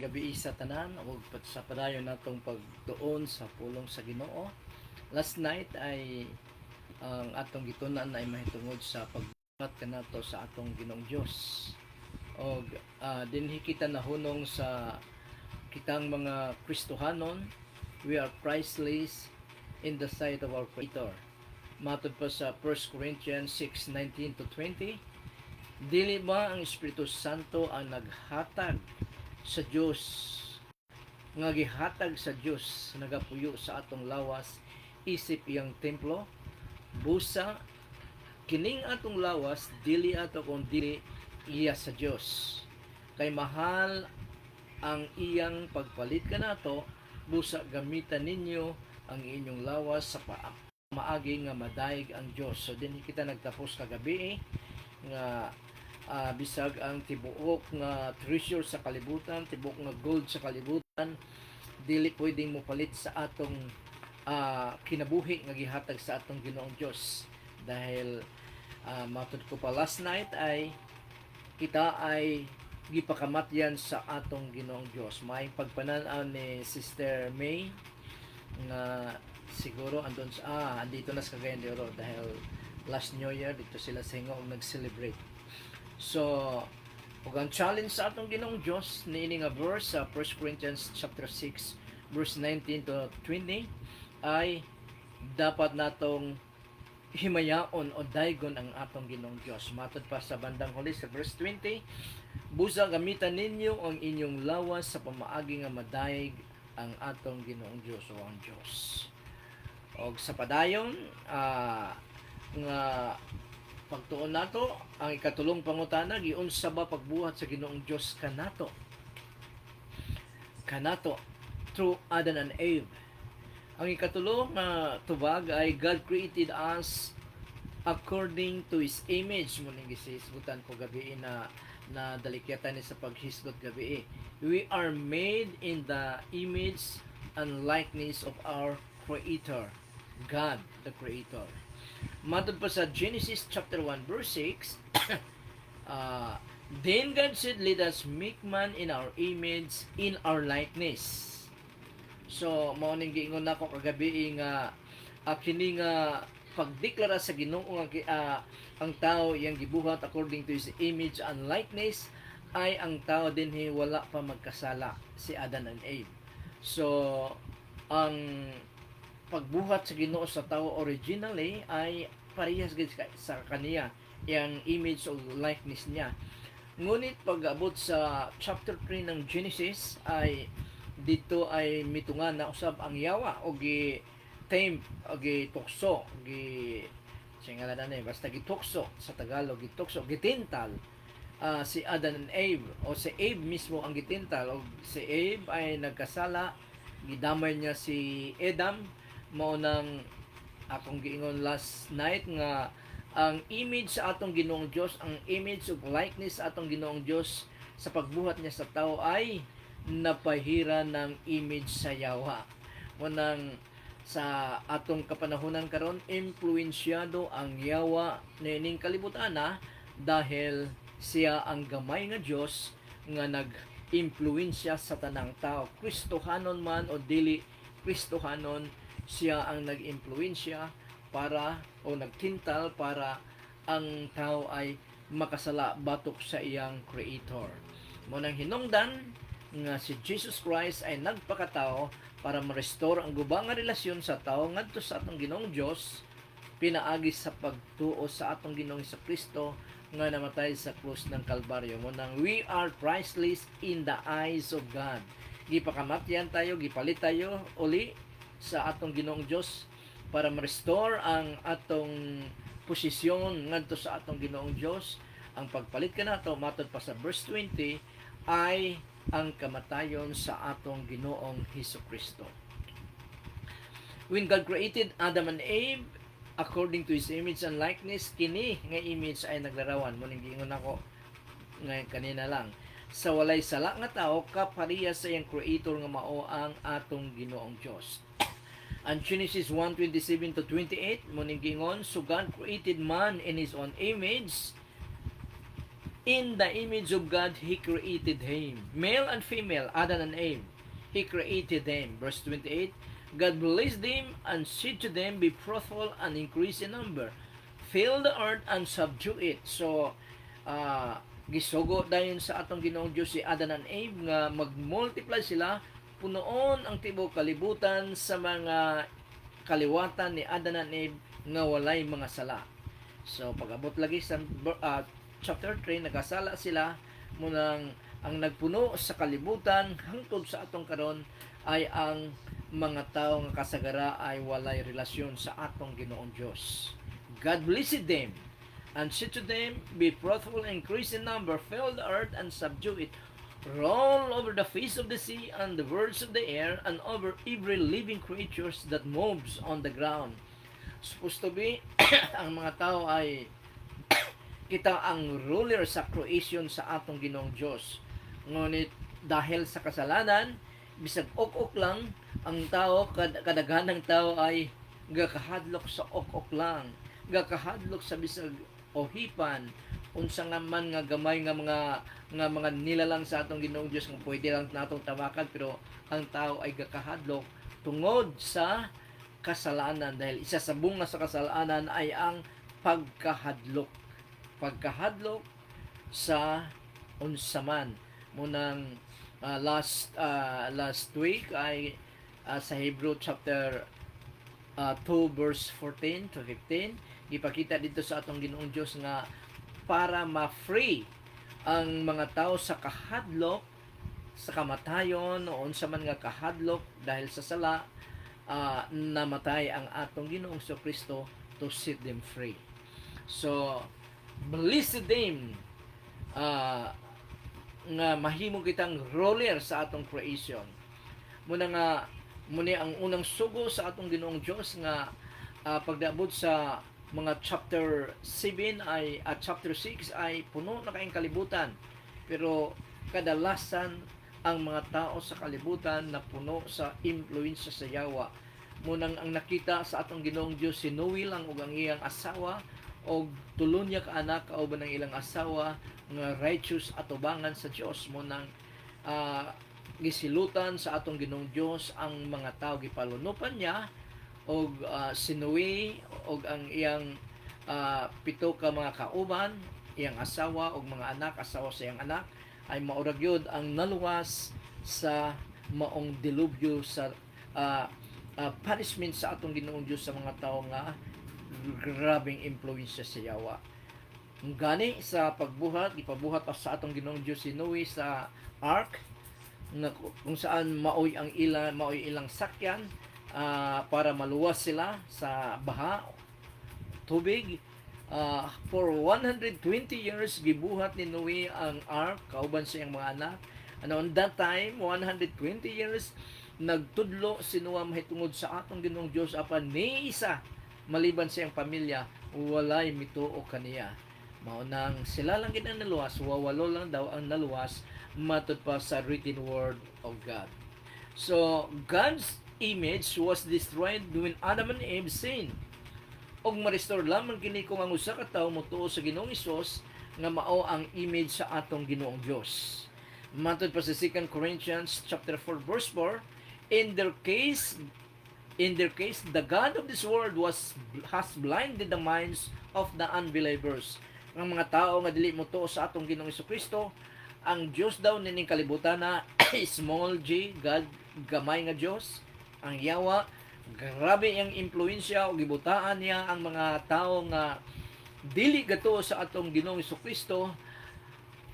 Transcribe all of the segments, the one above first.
Maayong gabi sa tanan ug sa padayon natong pagtuon sa pulong sa Ginoo. Last night ay ang atong gitunan ay mahitungod sa pagbuhat kanato sa atong Ginoong Dios. Og dinhi kita nahunong sa kitang mga Kristohanon, we are priceless in the sight of our Creator. Matod pa sa 1 Corinthians 6:19 to 20, dili ba ang Espiritu Santo ang naghatag sa Dios, nga gihatag sa Dios nagapuyo sa atong lawas isip iyang templo? Busa kining atong lawas dili ato kung dili iya sa Dios, kay mahal ang iyang pagpalit kanato. Busa gamitan ninyo ang inyong lawas sa maagi nga madaig ang Dios. So dinhi kita nagtapos kagabi nga bisag ang tibuok nga treasure sa kalibutan, tibuok nga gold sa kalibutan, dili pwedeng mopalit sa atong kinabuhi nga gihatag sa atong Ginoong Dios. Dahil matud ko pa last night ay kita ay gipakamatyan sa atong Ginoong Dios. May pagpanan-aw ni Sister May nga siguro andito na sa Cagayan de Oro dahil last New Year dito sila sa Hingo nag-celebrate. So, ug ang challenge sa atong Ginoong Dios niini nga verse sa 1 Corinthians chapter 6 verse 19 to 20 ay dapat natong himayaon o daygon ang atong Ginoong Dios. Matod pa sa bandang huli sa verse 20, busa gamitan ninyo ang inyong lawas sa pamaagi nga madaig ang atong Ginoong Dios o ang Dios. Og sa padayon nga pagtuon nato ang ikatulong pangutana, giunsa ba pagbuhat sa Ginoong Dios kanato through Adam and Eve? Ang ikatulong na tubag ay God created us according to His image. Muling gisisgutan ko gabi na dalikyatan ni sa paghisgot gabi. We are made in the image and likeness of our Creator, God the Creator. Matod pa sa Genesis chapter 1 verse 6, then God said, let us make man in our image, in our likeness. So mao ning giingon nako kagabi nga kini nga pagdeklara sa Ginoo nga ang tao iyang gibuhat according to His image and likeness ay ang tao dinhi wala pa magkasala, si Adam and Eve. So ang pagbuhat sa Ginoo sa tao originally ay parehas gid sa kaniya iyang image o likeness niya. Ngunit pag-abot sa chapter 3 ng Genesis ay dito ay mitungan na usab ang yawa o gi-tame o gi-tukso basta gitukso sa Tagalog, gitukso, gitintal si Adam and Eve, o si Eve mismo ang gitintal. O si Eve ay nagkasala, gidamay niya si Adam. Mao nang akong giingon last night nga ang image sa atong Ginoong Dios, ang image of likeness sa atong Ginoong Dios sa pagbuhat niya sa tao ay napahira ng image sa yawa. Munang sa atong kapanahunan karon, impluensyado ang yawa nining kalibutan dahil siya ang gamay nga Dios nga nag-impluensya sa tanang tao, Kristohanon man o dili Kristohanon. Siya ang nag-impluensya para o nagtintal para ang tao ay makasala batok sa iyang Creator. Munang hinungdan nga si Jesus Christ ay nagpakatao para ma-restore ang gubang nga relasyon sa tao ngadto sa atong Ginoong Dios, pinaagi sa pagtuo sa atong Ginoong Kristo nga namatay sa krus ng Kalbaryo. Munang we are priceless in the eyes of God. Gipakamatyan tayo, gipalit tayo uli sa atong Ginoong Dios para ma-restore ang atong posisyon ngadto sa atong Ginoong Dios. Ang pagpalit kanato matod pa sa verse 20 ay ang kamatayon sa atong Ginoong Hesukristo. When God created Adam and Eve according to His image and likeness, kini nga image ay naglarawan. Muning giingon ako nga kanina lang, sa walay sala nga tao kapareha sa iyang Creator nga mao ang atong Ginoong Dios. Ang Genesis 1:27 to 28 muning giingon, so God created man in His own image, In the image of God, He created him. Male and female, Adam and Eve. He created them. Verse 28, God blessed them and said to them, be fruitful and increase in number. Fill the earth and subdue it. So, gisugo dayon sa atong Ginoong Dios si Adam and Eve nga mag-multiply sila, punoon ang tibuok kalibutan sa mga kaliwatan ni Adam and Eve nga walay mga sala. So pag-abot lagi sa chapter 3, nagkasala sila, munang ang nagpuno sa kalibutan hangtod sa atong karon ay ang mga tao nga kasagara ay walay relasyon sa atong Ginoong Dios. God blessed them and said to them, be fruitful and increase in number, fill the earth and subdue it, roll over the face of the sea and the birds of the air, and over every living creatures that moves on the ground. Supposed to be, ang mga tao ay kita ang ruler sa creation sa atong Ginoong Dios. Ngunit dahil sa kasalanan, bisag ok-ok lang ang tao, kadaghanang tao ay gakahadlok sa ok-ok lang, gakahadlok sa bisag ohipan, unsa nga man nga gamay nga mga nilalang sa atong Ginoong Dios nga pwede lang natong tawakan, pero ang tao ay gakahadlok tungod sa kasalanan, dahil isa sa bunga sa kasalanan ay ang pagkahadlok sa unsaman. Munang last week ay sa Hebrew chapter 2 verse 14 to 15, ipakita dito sa atong Ginoong Dios nga para ma-free ang mga tao sa kahadlok, sa kamatayon, o unsa man nga kahadlok dahil sa sala, namatay ang atong Ginoong Kristo to set them free. So blessed them nga mahimo kitang ruler sa atong creation. Muna ang unang sugo sa atong Ginoong Dios nga pagdaabot sa mga chapter 7 ay at chapter 6 ay puno na kaayong kalibutan, pero kadalasan ang mga tao sa kalibutan na puno sa impluensya sa yawa. Munang ang nakita sa atong Ginoong Dios si Noe lang ug ang iyang asawa og tulo niya ka anak kauban ng ilang asawa nga righteous at ubangan sa Dios. Munang gisilutan sa atong Ginoong Dios ang mga tao, gipalunupan niya og si Noe og ang iyang 7 ka mga kauban, iyang asawa og mga anak, asawa sa iyang anak, ay maurag yun ang naluwas sa maong dilubyo sa punishment sa atong Ginoong Dios sa mga tao nga grabing impluensya sa yawa. Gani sa pagbuhat, ipabuhat pa sa atong Ginoong Dios si Noe sa ark, na kung saan maoy ilang sakyan para maluwas sila sa baha, tubig. For 120 years gibuhat ni Noe ang ark kauban sa iyang mga anak. And on that time, 120 years nagtudlo si Noah mahitungod sa atong Ginoong Dios, apan ni isa maliban sa iyang pamilya walay mituo kaniya. Maunang sila lang gid ang naluwas, wawalo lang daw ang naluwas matud pa sa written word of God. So God's image was destroyed when Adam and Eve sinned. Og ma-restore lamang kini kung ang usa ka tawo motuo sa Ginoong Hesus nga mao ang image sa atong Ginoong Dios. Matud pa sa 2 Corinthians chapter 4 verse 4, in their case the God of this world has blinded the minds of the unbelievers. Ang mga tao nga dili motuo sa atong Ginoong Kristo, ang Dios daw nining kalibutan na small g, God, gamay nga Dios, ang yawa, grabe ang impluensya o gibutaan niya ang mga tao nga dili gato sa atong Ginoong Kristo,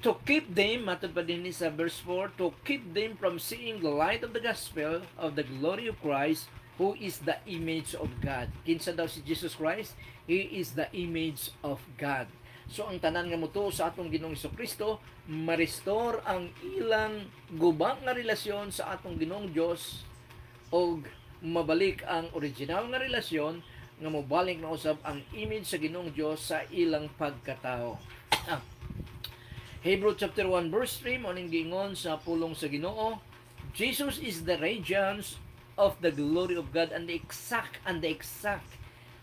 to keep them, matod pa din sa verse 4, to keep them from seeing the light of the gospel of the glory of Christ, who is the image of God. Kinsa daw si Jesus Christ? He is the image of God. So ang tanan nga motuo sa atong Ginoong Kristo, ma-restore ang ilang gubang nga relasyon sa atong Ginoong Dios o mabalik ang original nga relasyon nga mobalik na usab ang image sa Ginoong Dios sa ilang pagkatao. Hebrew chapter 1 verse 3 mo ning giingon sa pulong sa Ginoo, Jesus is the radiance of the glory of God and the exact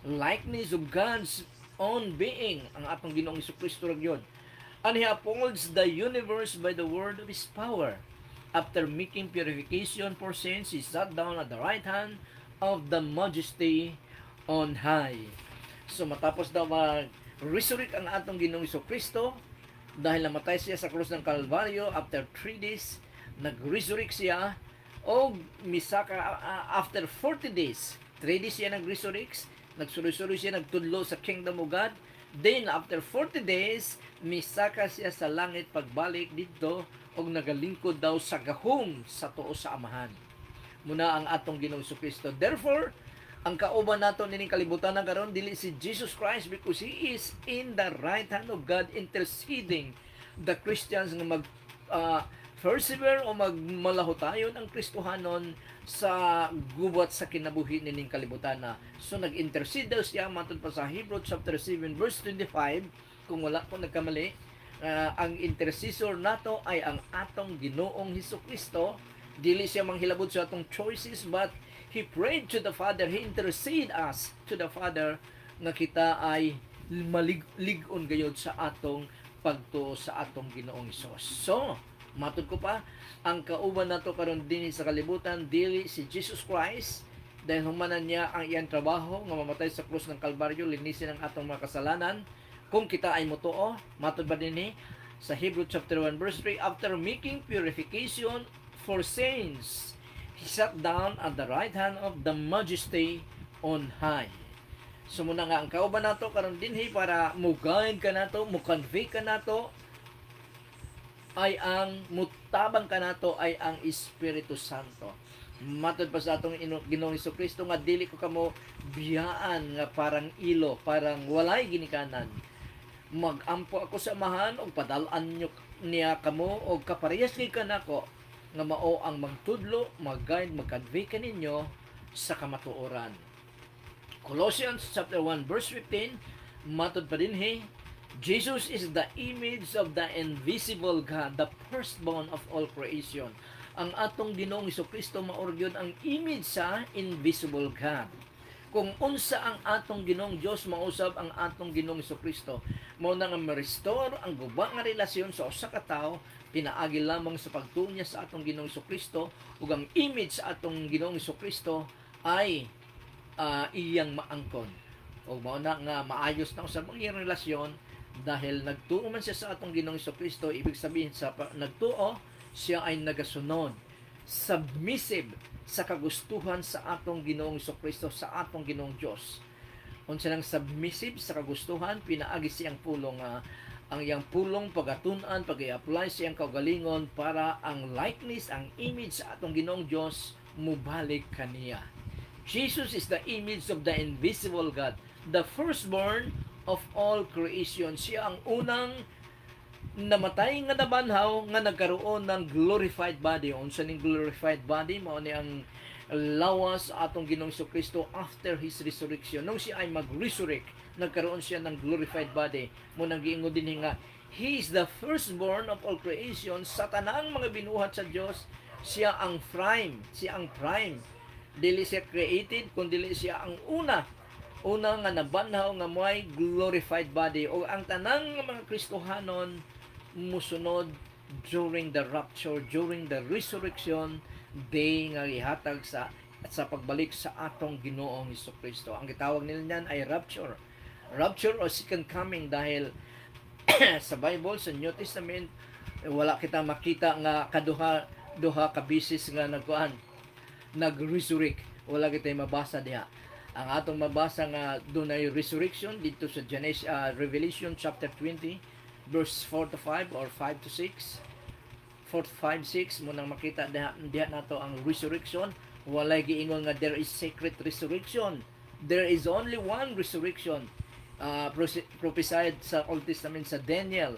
likeness of God's own being. Ang atong Ginoong Kristo ra gyud And He upholds the universe by the word of His power. After making purification for sins, He sat down at the right hand of the majesty on high. So matapos daw mag-resurrect ang atong Ginoong Kristo, dahil namatay siya sa krus ng Kalbaryo, after 3 days, nag-resurrect siya, o misaka after 40 days, 3 days siya nag-resurrect, nagsuri-suri siya, nagtudlo sa kingdom of God. Then, after 40 days, misaka siya sa langit pagbalik dito, o nagalingkod daw sa gahong sa tuo sa amahan. Muna ang atong Ginoong Kristo. Therefore, ang kauban nato nining kalibutan na karon dili si Jesus Christ, because He is in the right hand of God interceding the Christians nga mag persevere o magmalahotayon ang Kristohanon sa gubat sa kinabuhi nining kalibutan na. So nag-intercede daw siya matod pa sa Hebrews chapter 7 verse 25, kung wala ko nagkamali, ang intercessor nato ay ang atong Ginoong Hesukristo. Dili siya manghilabot sa atong choices, but He prayed to the Father, He intercede us to the Father, nga kita ay maligon gayod sa atong pagtuo sa atong Ginoong Hesus. So, matod ko pa, ang kauban nato karon dinhi sa kalibutan dili si Jesus Christ, dahil humanan niya ang iyang trabaho nga mamatay sa krus ng Kalbaryo, linisin ang atong mga kasalanan. Kung kita ay motuo, matod ba dinhi sa Hebrews chapter 1 verse 3, after making purification for sins, He sat down at the right hand of the majesty on high. So muna nga ang kauban nato karon dinhi para mo-guide ka nato, mo-convict ka nato, ay ang mutabang ka nato ay ang Espiritu Santo. Matod pa sa atong Ginoong Kristo nga dili ko kamo biyaan nga parang ilo, parang walay ginikanan. Magampo ako sa amahan og padal-an niya kamo og kaparehas kay kanako nga mao ang magtudlo, mag-guide, mag-convict ninyo sa kamatuoran. Colossians chapter 1 verse 15, matod pa dinhi, Jesus is the image of the invisible God, the firstborn of all creation. Ang atong Ginoong Kristo maorgyon ang image sa invisible God. Kung unsa ang atong Ginoong Dios, mausab ang atong Ginoong Kristo. Mao na nga ma-restore ang guba nga relasyon sa usa ka tawo, pinaagi lamang sa pagtuo niya sa atong Ginoong Kristo, ug ang image sa atong Ginoong Kristo ay iyang maangkon. O mao na nga maayos na usab ang iyang relasyon, dahil nagtuo man siya sa atong Ginoong Kristo. Ibig sabihin sa nagtuo, siya ay nagasunod, submissive sa kagustuhan sa atong Ginoong Kristo, sa atong Ginoong Dios. Unsa nang submissive sa kagustuhan, pinaagi siyang pulong ang iyang pulong pagatun-an, pag-i-apply siyang kaugalingon para ang likeness, ang image sa atong Ginoong Dios mubalik kaniya. Jesus is the image of the invisible God, the firstborn of all creation. Siya ang unang namatay nga nabanhaw nga nagkaroon ng glorified body. Unsa ning glorified body? Mao ni ang lawas sa atong Ginoong Kristo after His resurrection. Nung siya ay mag-resurrect, nagkaroon siya ng glorified body. Munang giingon din nga, He is the firstborn of all creation. Sa tanang mga binuhat sa Dios, siya ang prime. Siya ang prime. Dili siya created, kundi siya ang una nga nabanhaw nga may glorified body. O ang tanang mga Kristohanon musunod during the rapture, during the resurrection day nga ihatag sa pagbalik sa atong Ginoong Kristo. Ang gitawag nila niyan ay rapture. Rapture o second coming, dahil sa Bible, sa New Testament, wala kita makita nga duha ka bisis nga nag-resurrect. Wala kita mabasa diha. Ang atong mabasa nga dunay resurrection dito sa Revelation chapter 20 verse 4 to 5 or 5 to 6. 4 to 5, 6 mo nang makita diha nato ang resurrection. Walay giingon nga there is secret resurrection. There is only one resurrection prophesied sa Old Testament sa Daniel.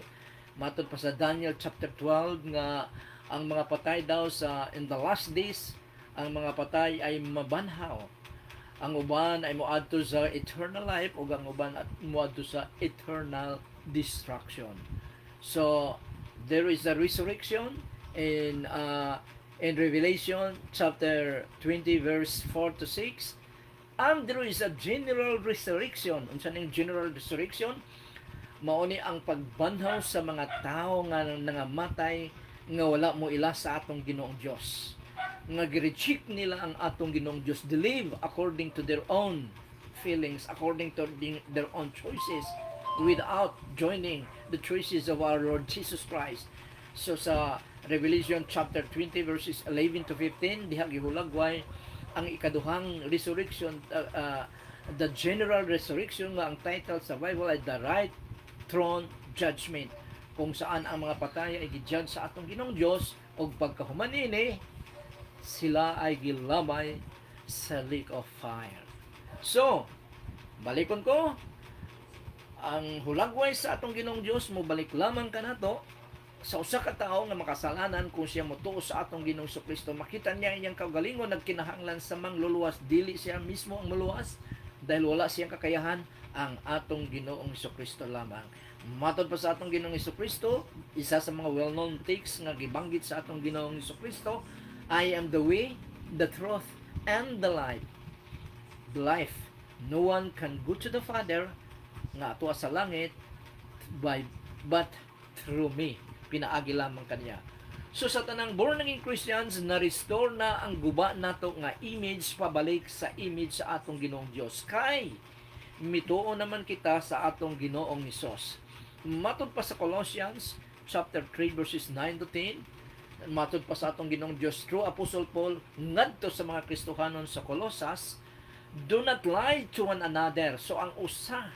Matod pa sa Daniel chapter 12 nga ang mga patay daw in the last days, ang mga patay ay mabanhaw. Ang uban ay moadto sa eternal life, ug ang uban at moadto sa eternal destruction. So there is a resurrection in Revelation chapter 20 verse 4 to 6, and there is a general resurrection. Unsa ning general resurrection? Mao ni ang pagbanhaw sa mga tao nga nangamatay nga wala mo ila sa atong Ginoong Dios. Nga gi-reject nila ang atong Ginoong Dios, they live according to their own feelings, according to their own choices, without joining the choices of our Lord Jesus Christ. So sa Revelation chapter 20 verses 11 to 15, diha gihulagway ang ikaduhang resurrection, the general resurrection, nga ang title sa Bible ay the right throne judgment, kung saan ang mga patay ay gijudge sa atong Ginoong Dios, ug pagkahuman ini sila ay gilamay sa lake of fire. So, balikon ko, ang hulagway sa atong Ginoong Dios mo balik lamang kanato sa usa ka tawo nga makasalanan. Kung siya motuo sa atong Ginoong Kristo, makita niya iyang kaugalingon nagkinahanglan sa mangluluwas, dili siya mismo ang muluwas dahil wala siyang kakayahan, ang atong Ginoong Kristo lamang. Matod pa sa atong Ginoong Kristo, isa sa mga well-known texts nga gibanggit sa atong Ginoong Kristo, I am the way, the truth, and the life. No one can go to the Father nga ato sa langit but through me. Pinaagi lamang kaniya. So sa tanang born again Christians, na-restore na ang guba nato nga image pabalik sa image sa atong Ginoong Dios. Kay mituo naman kita sa atong Ginoong Hesus. Matod pa sa Colossians chapter 3 verses 9 to 10, matod pa sa atong Ginoong Dios through Apostle Paul ngadto sa mga Kristohanon sa Colosas, do not lie to one another. So ang usa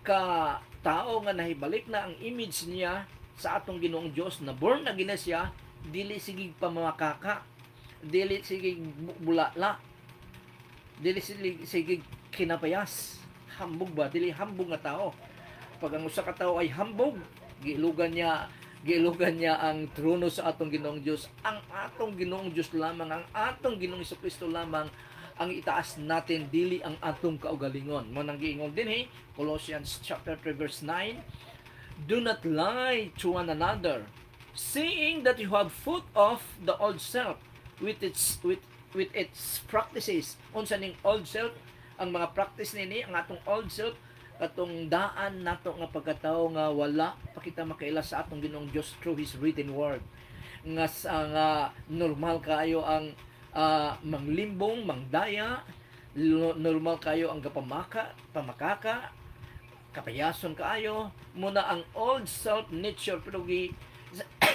ka tao nga nahibalik na ang image niya sa atong Ginoong Dios, na born again na siya, dili sigig pamamakaka, dili sigig bulala, dili sigig kinapayas, hambog ba, dili hambog nga tao. Pag ang usa ka tao ay hambog, giilugan niya ang trono sa atong Ginoong Dios. Ang atong Ginoong Dios lamang, ang atong Ginoong Kristo lamang ang itaas natin, dili ang atong kaugalingon. Mo nang giingon din Colossians chapter 3 verse 9, do not lie to one another, seeing that you have put off the old self with its practices. Unsa ning old self? Ang mga practice nini, ang atong old self, katong daan nato nga pagkatao nga wala pa kita makaila sa atong Ginoong Dios through His written word. Nga normal kayo ang manglimbong, mangdaya, normal kayo ang pamakaka, kapayason kaayo, muna ang old self nature, pero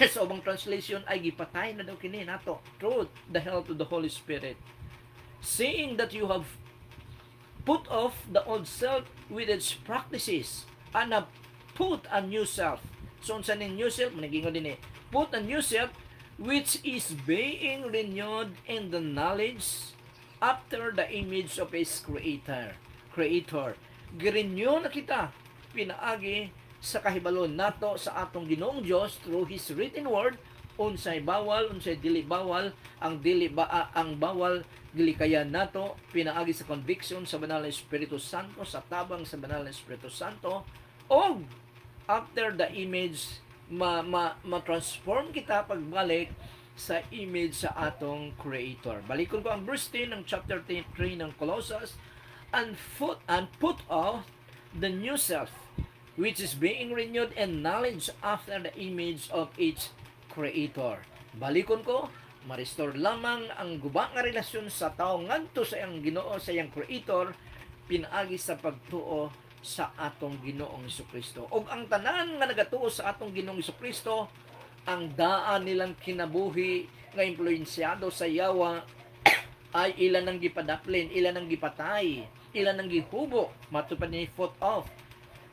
sa ubang translation ay gipatay na daw kini nato through the help of the Holy Spirit. Saying that you have put off the old self with its practices and have put a new self. So unsa ning new self? Manigingon din put a new self which is being renewed in the knowledge after the image of His creator. Girenew na kita pinaagi sa kahibalon nato sa atong Ginoong Dios through His written word. Unsay bawal, unsay dili bawal, ang bawal dili kaya nato pinaagi sa conviction sa Banal na Espiritu Santo, sa tabang sa Banal na Espiritu Santo, o after the image ma-transform kita pagbalik sa image sa atong Creator. Balikon ko ang verse 10 ng chapter 3 ng Colossus, and put off the new self, which is being renewed in knowledge after the image of its Creator. Balikon ko, ma-restore lamang ang guba nga relasyon sa tao ngadto sa iyang Ginoo, sa iyang Creator, pinaagi sa pagtuo sa atong Ginoong Kristo. Og ang tanan nga nagatuo sa atong Ginoong Kristo, ang daan nilang kinabuhi nga impluensyado sa yawa ay ilan ang gipadaplin, ilan ang gipatay, ilan ang gihubo, matupad ni foot off,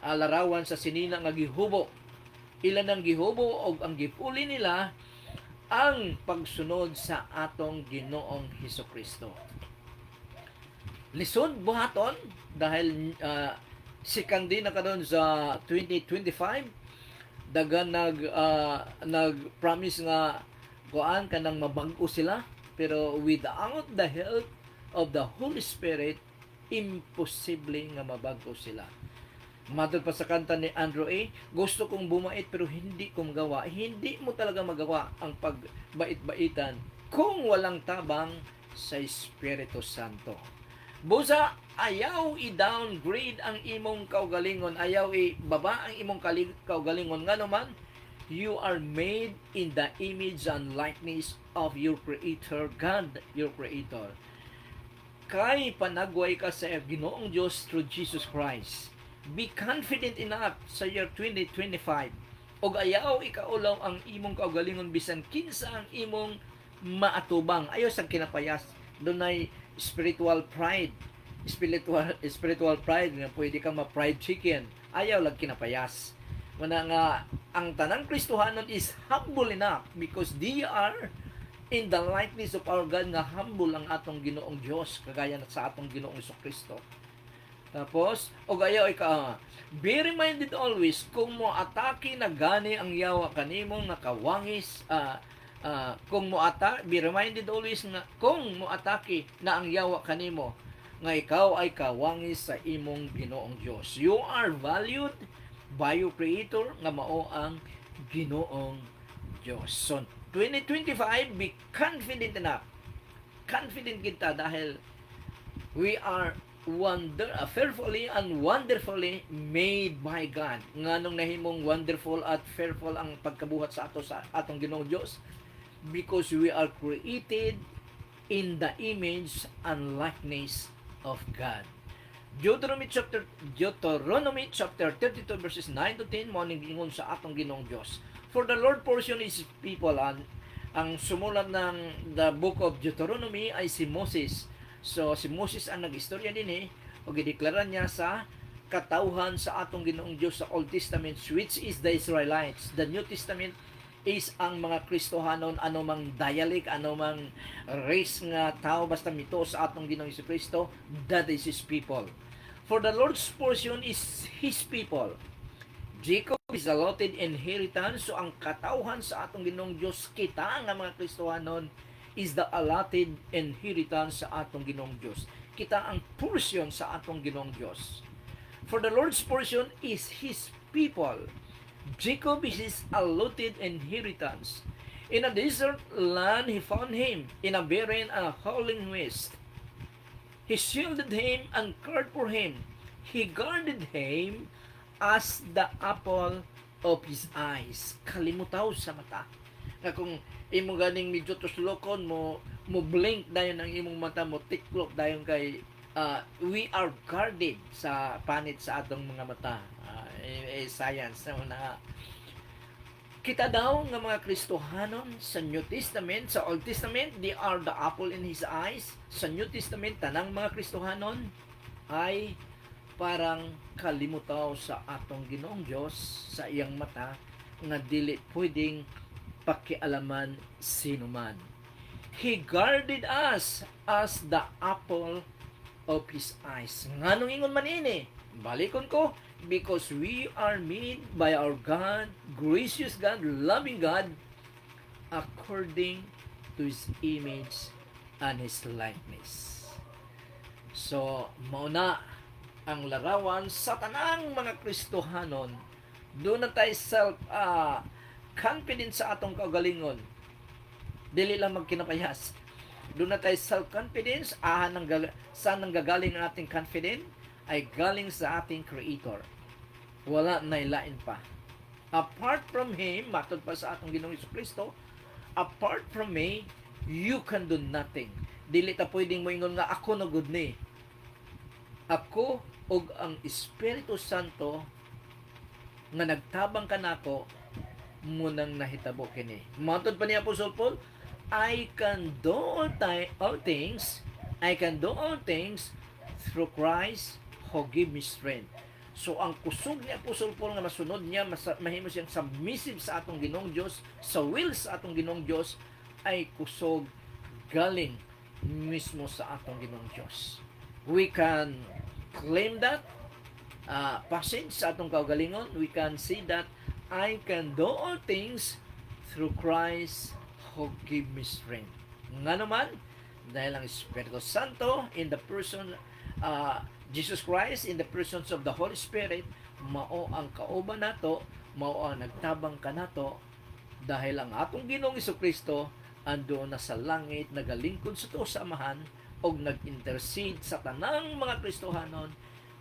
larawan sa sinina nga gihubo, ilan ang gihubo og ang gipuli nila ang pagsunod sa atong Ginoong Kristo. Lisod buhaton dahil sikandi na karon sa 2025, dagan nag-promise nga kuan kanang mabag-o sila, pero without the help of the Holy Spirit, imposible nga mabag-o sila. Matod pa sa kanta ni Andrew A., gusto kong bumait pero hindi ko magawa. Hindi mo talaga magawa ang pagbait-baitan kung walang tabang sa Espiritu Santo. Busa ayaw i-downgrade ang imong kaugalingon, ayaw i-baba ang imong kaugalingon nga naman you are made in the image and likeness of your creator God, your creator. Kay panagway ka sa Ginoong Diyos through Jesus Christ. Be confident enough sa year 2025 og ayaw ikaulaw ang imong kaugalingon bisan kinsa ang imong maatubang. Ayaw sa kinapayas. Dunay spiritual pride. Spiritual pride nga pwede kang ma-fried chicken. Ayaw lang kinapayas. Muna nga ang tanang Kristohanon is humble enough because they are in the likeness of our God nga humble ang atong Ginoong Dios kagaya sa atong Ginoong Kristo. Tapos og ayaw be reminded always kung mo atake na gani ang yawa kanimo nga kawangis be reminded always nga kung mo atake na ang yawa kanimo nga ikaw ay kawangis sa imong Ginoong Dios. You are valued by your Creator nga mao ang Ginoong Dios. So 2025, be confident enough. Confident kita dahil we are fearfully and wonderfully made by God. Nganong nahimong wonderful at fearful ang pagkabuhat sa atong Ginoong Dios? Because we are created in the image and likeness of God. Deuteronomy chapter 32 verses 9 to 10 mo ning ingon sa atong Ginoong Dios. For the Lord portion is people, ang sumulat ng the book of Deuteronomy ay si Moses. So si Moses ang nag-istorya din o gideklara niya sa katauhan sa atong Ginoong Dios sa Old Testament, which is the Israelites. The New Testament is ang mga Kristohanon, anumang dialect, anumang race nga tao basta mito sa atong Ginoong Kristo, that is His people. For the Lord's portion is His people. Jacob is allotted inheritance. So ang katauhan sa atong Ginoong Dios, kita nga mga Kristohanon, is the allotted inheritance sa atong Ginoong Dios. Kita ang portion sa atong Ginoong Dios. For the Lord's portion is His people. Jacob is His allotted inheritance. In a desert land He found him, in a barren and a howling waste. He shielded him and cared for him. He guarded him as the apple of His eyes. Kalimutaw sa mata. Na kung imong ganing medyo tuslokon mo blink dayon ang imong mata mo, tiklop dayon kay we are guarded sa panit sa atong mga mata. Science na kita daw nga mga Kristohanon sa New Testament, sa Old Testament, they are the apple in His eyes. Sa New Testament, tanang mga Kristohanon ay parang kalimutaw sa atong Ginoong Dios sa iyang mata nga dili pwedeng pakialaman sino man. He guarded us as the apple of His eyes. Nganong ingon man ini? Balikon ko, because we are made by our God, gracious God, loving God, according to His image and His likeness. So, mauna ang larawan sa tanang mga Kristohanon. Doon na tayo confident sa atong kaugalingon. Dili lang magkinapayas. Doon na tayo self-confidence. Saan nang gagaling ang ating confidence? Ay galing sa ating Creator. Wala na ilain pa. Apart from Him, matod pa sa atong Ginoong Kristo, apart from me, you can do nothing. Dili ta pwedeng moingon nga ako no good ni. Ako og ang Espiritu Santo nga nagtabang kanako munang nahitabo kini. Matod pa ni Apostol Paul, I can do all things through Christ who give me strength. So ang kusog ni Apostol Paul nga masunod niya, mahimo siyang submissive sa atong Ginoong Dios, sa will sa atong Ginoong Dios, ay kusog galing mismo sa atong Ginoong Dios. We can claim that passage sa atong kaugalingon. We can say that I can do all things through Christ who give me strength. Nga naman, dahil ang Espiritu Santo in the person Jesus Christ in the presence of the Holy Spirit, mao ang kauban nato, mao ang nagtabang kanato, dahil ang atong Ginoong Kristo ando na sa langit nagalingkod sa to sa Amahan og nag-intercede sa tanang mga Kristohanon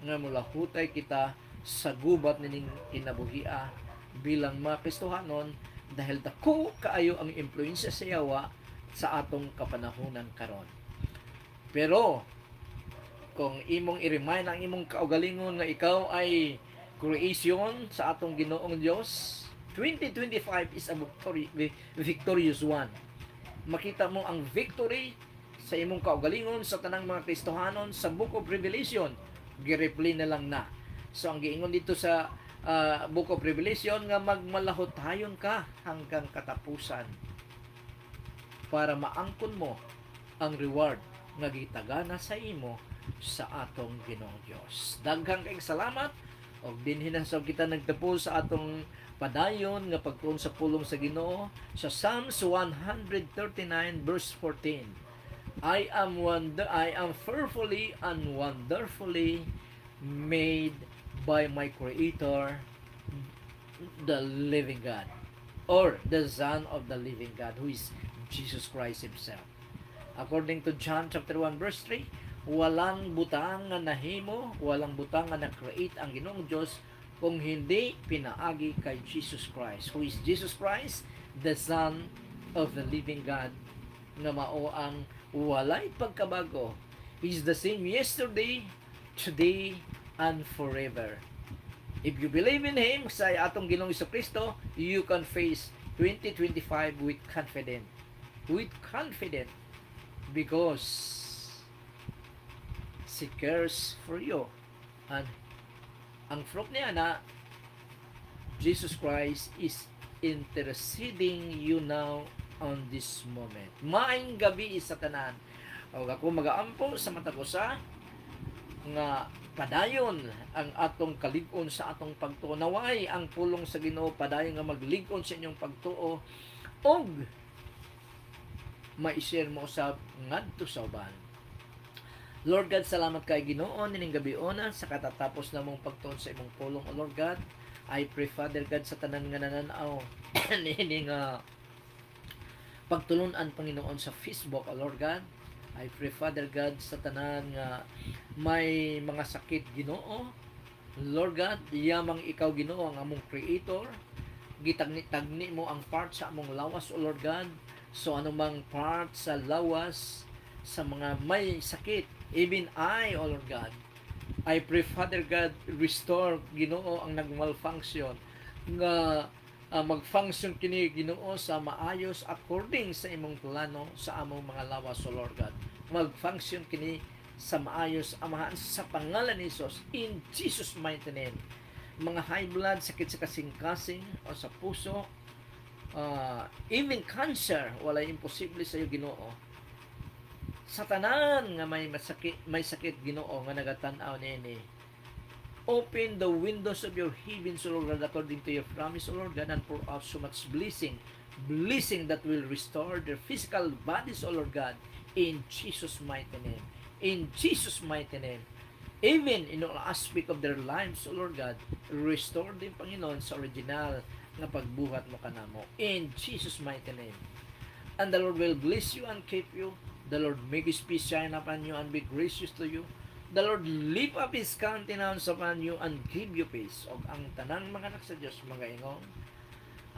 nga mulahutay kita sa gubat nining kinabuhia bilang mga Kristohanon dahil dako kaayo ang impluwensya sa yawa sa atong kapanahunan karon. Pero kung imong i-remind ang imong kaugalingon nga ikaw ay creation sa atong Ginoong Dios, 2025 is a victorious one. Makita mo ang victory sa imong kaugalingon sa tanang mga Kristohanon sa Book of Revelation. Gireplay na lang na. So ang giingon dito sa Book of Revelation nga magmalahotayon ka hanggang katapusan para maangkon mo ang reward nga gitagana sa imo sa atong Ginoong Dios. Daghang kayong salamat og dinhi na sa kita nagtapos sa atong padayon nga pagtuon sa pulong sa Ginoo sa Psalms 139 verse 14. I am fearfully and wonderfully made by my Creator, the living God, or the Son of the living God, who is Jesus Christ Himself. According to John chapter 1 verse 3, walang butang nga nahimo, walang butang nga na-create ang Ginoong Diyos kung hindi pinaagi kay Jesus Christ. Who is Jesus Christ? The Son of the living God, nga mao ang walay pagkabago. He is the same yesterday, today, and forever. If you believe in Him, sa atong Ginoong Kristo, you can face 2025 with confidence. With confidence. Because He cares for you. And ang fruit niya na Jesus Christ is interceding you now on this moment. Maayong gabi sa tanan. O ako magaampo sa mata ko sa nga padayon ang atong kalig-on sa atong pagtuo. Naway ang pulong sa Ginoo padayon nga maglig-on sa inyong pagtuo og ma-share mo usab ngadto sa uban. Lord God, salamat kay Ginoo nining gabi-ona sa katatapos namong pagtuon sa imong pulong, O Lord God. I pray, Father God, sa tanan nga nananaw nining pagtulon-an, Panginoon, sa Facebook, O Lord God. I pray, Father God, sa tanan nga may mga sakit, Ginoo. Lord God, yamang ikaw, Ginoo, ang among Creator. Gitagni-tagni mo ang part sa among lawas, O Lord God. So anumang part sa lawas sa mga may sakit, even I, O Lord God, I pray, Father God, restore, Ginoo, ang nagmalfunction nga mag-function kini, Ginoo, sa maayos according sa imong plano sa among mga lawas, O Lord God. Mag-function kini sa maayos, Amahan, sa pangalan ni Jesus, in Jesus' mighty name. Mga high blood, sakit sa kasing-kasing o sa puso, even cancer, walay imposible sa iyo, Ginoo. Sa tanan nga may sakit, Ginoo, nga nagatan-aw niini, open the windows of your heavens, O Lord God, according to your promise, O Lord God, and pour out so much blessing that will restore their physical bodies, O Lord God, in Jesus' mighty name. In Jesus' mighty name. Even in all aspect of their lives, O Lord God, restore them, Panginoon, sa original nga pagbuhat mo kanamo. In Jesus' mighty name. And the Lord will bless you and keep you. The Lord make His peace shine upon you and be gracious to you. The Lord lift up His countenance upon you and give you peace. O ang tanang mga anak sa Diyos, mga ingong.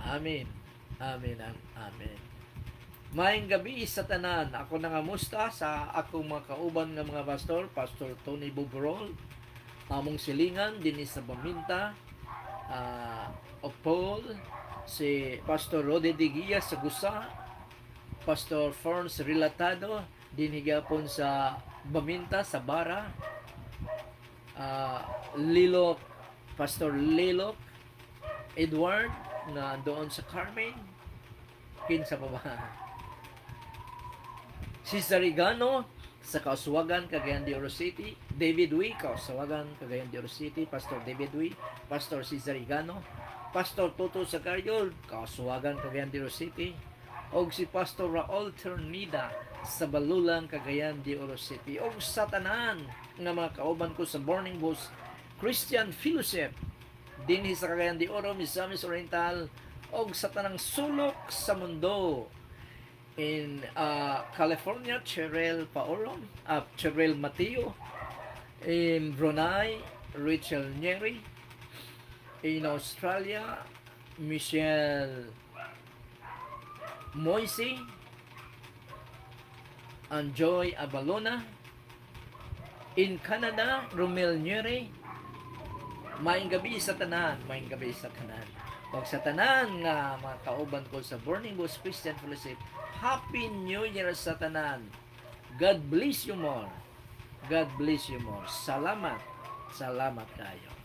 Amen. Amen and amen. Maayong gabi sa tanan. Ako nangamusta sa akong mga kauban nga mga pastor, Pastor Tony Bubrol, among silingan din sa Baminta, o Paul, si Pastor Rode Diguia sa Gusa, Pastor Ferns Relatado din higapon sa Baminta sa Bara, Lilok, Pastor Lilok Edward na doon sa Carmen, kinsa pa ba? Cesar Igano sa Kauswagan, Cagayan de Oro City, David Wee, Kauswagan, Cagayan de Oro City, Pastor David Wee, Pastor Cesar Igano, Pastor Toto Sacario, Kauswagan, Cagayan de Oro City, og si Pastor Raul Ternida sa Balulang, Cagayan de Oro City, og sa tanan nga mga kauban ko sa Burning Bush Christian Fellowship dinhi sa Cagayan de Oro, Misamis Oriental, og sa tanang sulok sa mundo. In California, Cheryl Paoron, Cheryl Mateo. In Brunei, Rachel Nyeri. In Australia, Michelle Moisey and Joy Abalona. In Canada, Romel Nyeri. Maayong gabi sa tanan, maayong gabi sa tanan. Huwag sa tanan nga mga kauban ko sa Burning Bush Christian Fellowship, Happy New Year sa tanan. God bless you more. God bless you more. Salamat. Salamat kayo.